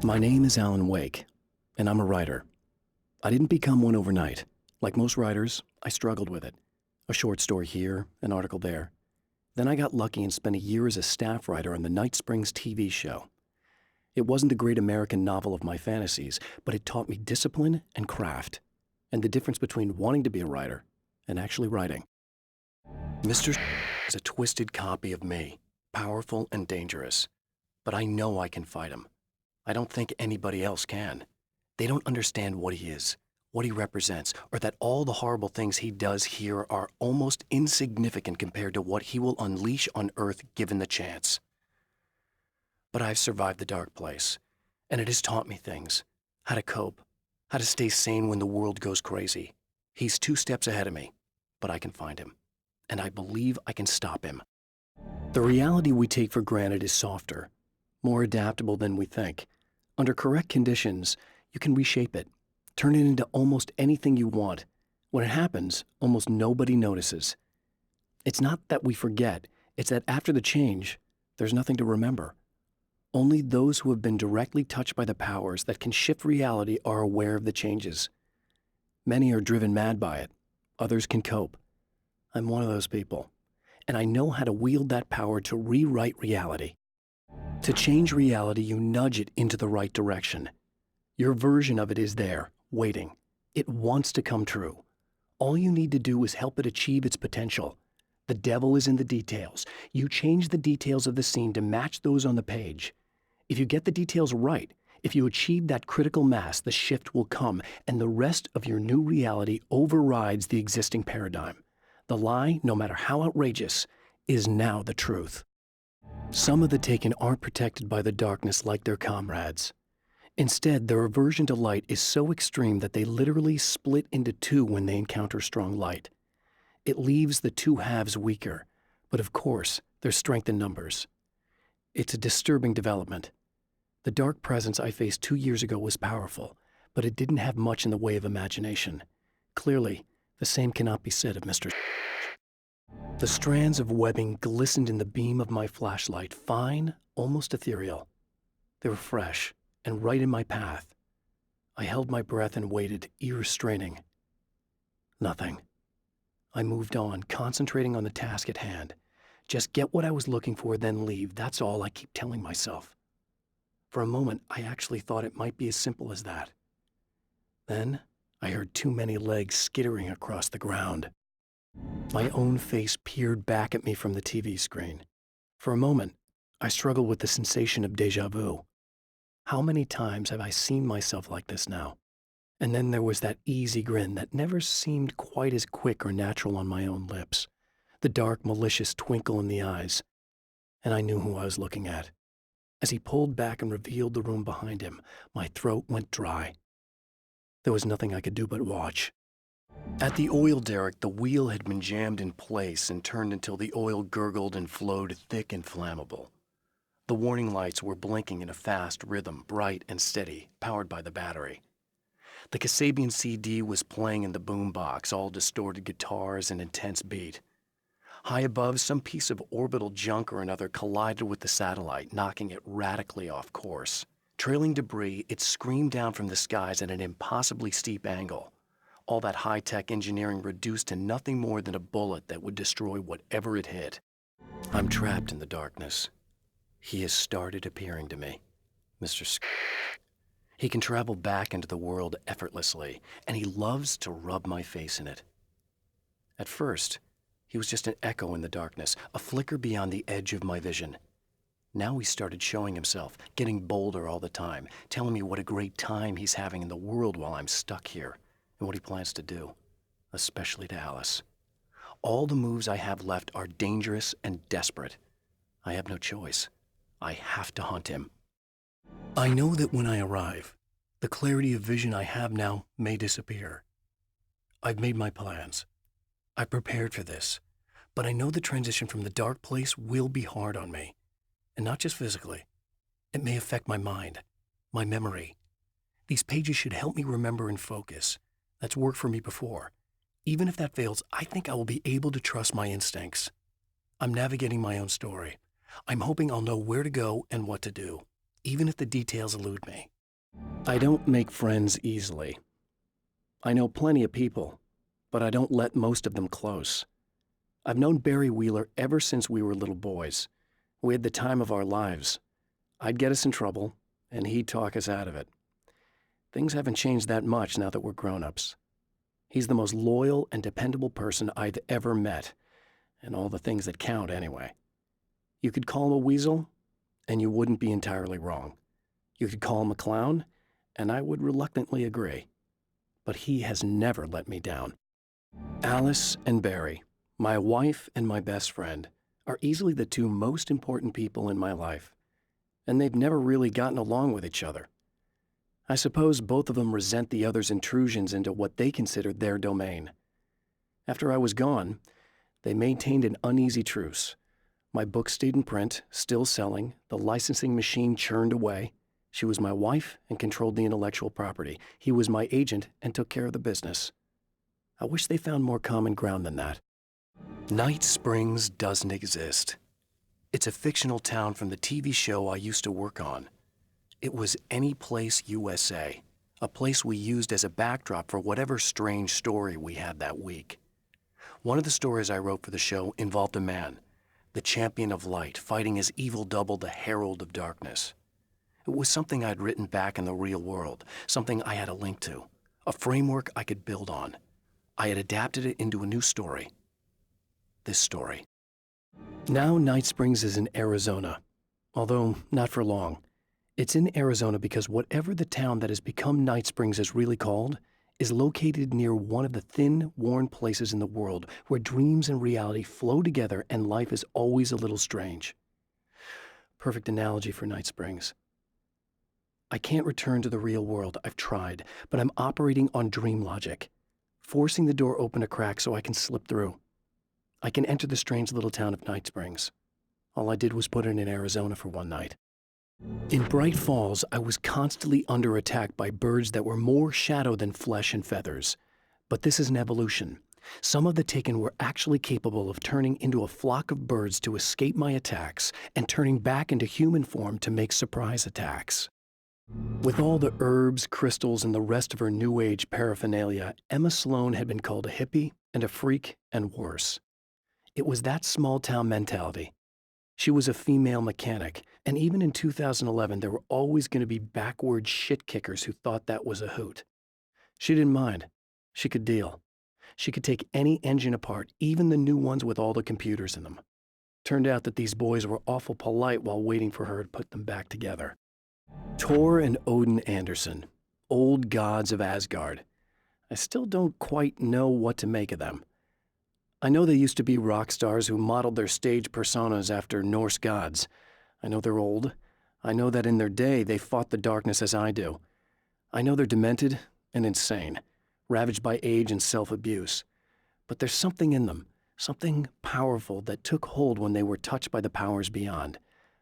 My name is Alan Wake, and I'm a writer. I didn't become one overnight. Like most writers, I struggled with it. A short story here, an article there. Then I got lucky and spent a year as a staff writer on the Night Springs TV show. It wasn't the great American novel of my fantasies, but it taught me discipline and craft, and the difference between wanting to be a writer and actually writing. Mr. is a twisted copy of me, powerful and dangerous. But I know I can fight him. I don't think anybody else can. They don't understand what he is, what he represents, or that all the horrible things he does here are almost insignificant compared to what he will unleash on Earth given the chance. But I've survived the dark place, and it has taught me things. How to cope, how to stay sane when the world goes crazy. He's 2 steps ahead of me, but I can find him, and I believe I can stop him. The reality we take for granted is softer, more adaptable than we think. Under correct conditions, you can reshape it, turn it into almost anything you want. When it happens, almost nobody notices. It's not that we forget, it's that after the change, there's nothing to remember. Only those who have been directly touched by the powers that can shift reality are aware of the changes. Many are driven mad by it. Others can cope. I'm one of those people, and I know how to wield that power to rewrite reality. To change reality, you nudge it into the right direction. Your version of it is there, waiting. It wants to come true. All you need to do is help it achieve its potential. The devil is in the details. You change the details of the scene to match those on the page. If you get the details right, if you achieve that critical mass, the shift will come, and the rest of your new reality overrides the existing paradigm. The lie, no matter how outrageous, is now the truth. Some of the taken aren't protected by the darkness like their comrades. Instead, their aversion to light is so extreme that they literally split into 2 when they encounter strong light. It leaves the 2 halves weaker, but of course, there's strength in numbers. It's a disturbing development. The dark presence I faced 2 years ago was powerful, but it didn't have much in the way of imagination. Clearly, the same cannot be said of Mr. The strands of webbing glistened in the beam of my flashlight, fine, almost ethereal. They were fresh and right in my path. I held my breath and waited, ears straining. Nothing. I moved on, concentrating on the task at hand. Just get what I was looking for, then leave. That's all I keep telling myself. For a moment, I actually thought it might be as simple as that. Then, I heard too many legs skittering across the ground. My own face peered back at me from the TV screen. For a moment, I struggled with the sensation of déjà vu. How many times have I seen myself like this now? And then there was that easy grin that never seemed quite as quick or natural on my own lips, the dark, malicious twinkle in the eyes. And I knew who I was looking at. As he pulled back and revealed the room behind him, my throat went dry. There was nothing I could do but watch. At the oil derrick, the wheel had been jammed in place and turned until the oil gurgled and flowed thick and flammable. The warning lights were blinking in a fast rhythm, bright and steady, powered by the battery. The Kasabian CD was playing in the boombox, all distorted guitars and intense beat. High above, some piece of orbital junk or another collided with the satellite, knocking it radically off course. Trailing debris, it screamed down from the skies at an impossibly steep angle. All that high-tech engineering reduced to nothing more than a bullet that would destroy whatever it hit. I'm trapped in the darkness. He has started appearing to me, Mr. He can travel back into the world effortlessly, and he loves to rub my face in it. At first, he was just an echo in the darkness, a flicker beyond the edge of my vision. Now he started showing himself, getting bolder all the time, telling me what a great time he's having in the world while I'm stuck here, and what he plans to do, especially to Alice. All the moves I have left are dangerous and desperate. I have no choice. I have to hunt him. I know that when I arrive, the clarity of vision I have now may disappear. I've made my plans. I prepared for this, but I know the transition from the dark place will be hard on me, and not just physically. It may affect my mind, my memory. These pages should help me remember and focus. That's worked for me before. Even if that fails, I think I will be able to trust my instincts. I'm navigating my own story. I'm hoping I'll know where to go and what to do. even if the details elude me. I don't make friends easily. I know plenty of people, but I don't let most of them close. I've known Barry Wheeler ever since we were little boys. We had the time of our lives. I'd get us in trouble, and he'd talk us out of it. Things haven't changed that much now that we're grown-ups. He's the most loyal and dependable person I've ever met, and all the things that count anyway. You could call him a weasel, and you wouldn't be entirely wrong. You could call him a clown, and I would reluctantly agree. But he has never let me down. Alice and Barry, my wife and my best friend, are easily the two most important people in my life, and they've never really gotten along with each other. I suppose both of them resent the other's intrusions into what they considered their domain. After I was gone, they maintained an uneasy truce. My book stayed in print, still selling, the licensing machine churned away. She was my wife and controlled the intellectual property. He was my agent and took care of the business. I wish they found more common ground than that. Night Springs doesn't exist. It's a fictional town from the TV show I used to work on. It was Any Place USA, a place we used as a backdrop for whatever strange story we had that week. One of the stories I wrote for the show involved a man, the champion of light, fighting his evil double, the herald of darkness. It was something I'd written back in the real world, something I had a link to, a framework I could build on. I had adapted it into a new story. This story. Now Night Springs is in Arizona, although not for long. It's in Arizona because whatever the town that has become Night Springs is really called is located near one of the thin, worn places in the world where dreams and reality flow together and life is always a little strange. Perfect analogy for Night Springs. I can't return to the real world. I've tried, but I'm operating on dream logic, forcing the door open a crack so I can slip through. I can enter the strange little town of Night Springs. All I did was put it in Arizona for one night. In Bright Falls, I was constantly under attack by birds that were more shadow than flesh and feathers. But this is an evolution. Some of the taken were actually capable of turning into a flock of birds to escape my attacks and turning back into human form to make surprise attacks. With all the herbs, crystals, and the rest of her New Age paraphernalia, Emma Sloan had been called a hippie and a freak and worse. It was that small-town mentality. She was a female mechanic, and even in 2011, there were always going to be backward shit-kickers who thought that was a hoot. She didn't mind. She could deal. She could take any engine apart, even the new ones with all the computers in them. Turned out that these boys were awful polite while waiting for her to put them back together. Thor and Odin Anderson, old gods of Asgard. I still don't quite know what to make of them. I know they used to be rock stars who modeled their stage personas after Norse gods. I know they're old. I know that in their day they fought the darkness as I do. I know they're demented and insane, ravaged by age and self-abuse. But there's something in them, something powerful that took hold when they were touched by the powers beyond.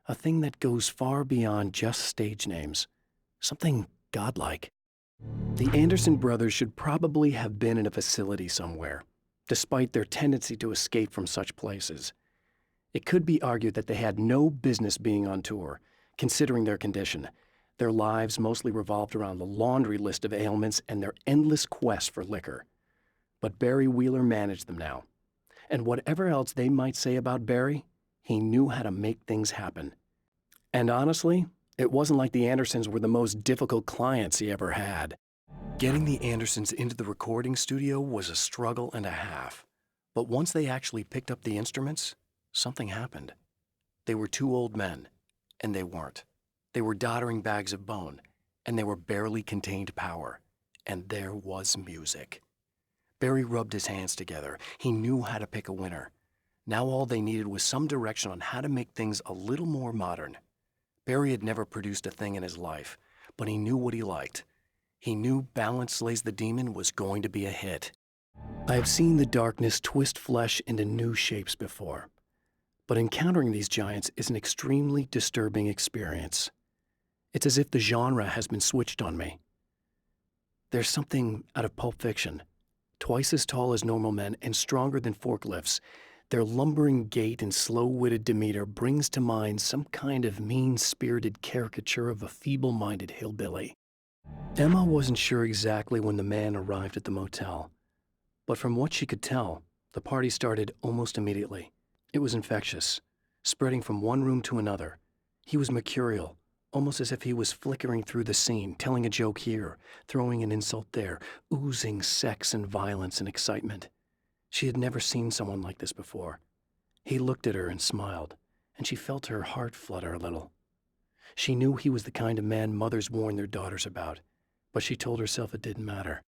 A thing that goes far beyond just stage names. Something godlike. The Anderson brothers should probably have been in a facility somewhere, despite their tendency to escape from such places. It could be argued that they had no business being on tour, considering their condition. Their lives mostly revolved around the laundry list of ailments and their endless quest for liquor. But Barry Wheeler managed them now. And whatever else they might say about Barry, he knew how to make things happen. And honestly, it wasn't like the Andersons were the most difficult clients he ever had. Getting the Andersons into the recording studio was a struggle and a half. But once they actually picked up the instruments, something happened. They were two old men, and they weren't. They were doddering bags of bone, and they were barely contained power. And there was music. Barry rubbed his hands together. He knew how to pick a winner. Now all they needed was some direction on how to make things a little more modern. Barry had never produced a thing in his life, but he knew what he liked. He knew Balance Slays the Demon was going to be a hit. I have seen the darkness twist flesh into new shapes before, but encountering these giants is an extremely disturbing experience. It's as if the genre has been switched on me. There's something out of Pulp Fiction, twice as tall as normal men and stronger than forklifts. Their lumbering gait and slow-witted demeanor brings to mind some kind of mean-spirited caricature of a feeble-minded hillbilly. Emma wasn't sure exactly when the man arrived at the motel, but from what she could tell, the party started almost immediately. It was infectious, spreading from one room to another. He was mercurial, almost as if he was flickering through the scene, telling a joke here, throwing an insult there, oozing sex and violence and excitement. She had never seen someone like this before. He looked at her and smiled, and she felt her heart flutter a little. She knew he was the kind of man mothers warn their daughters about, but she told herself it didn't matter.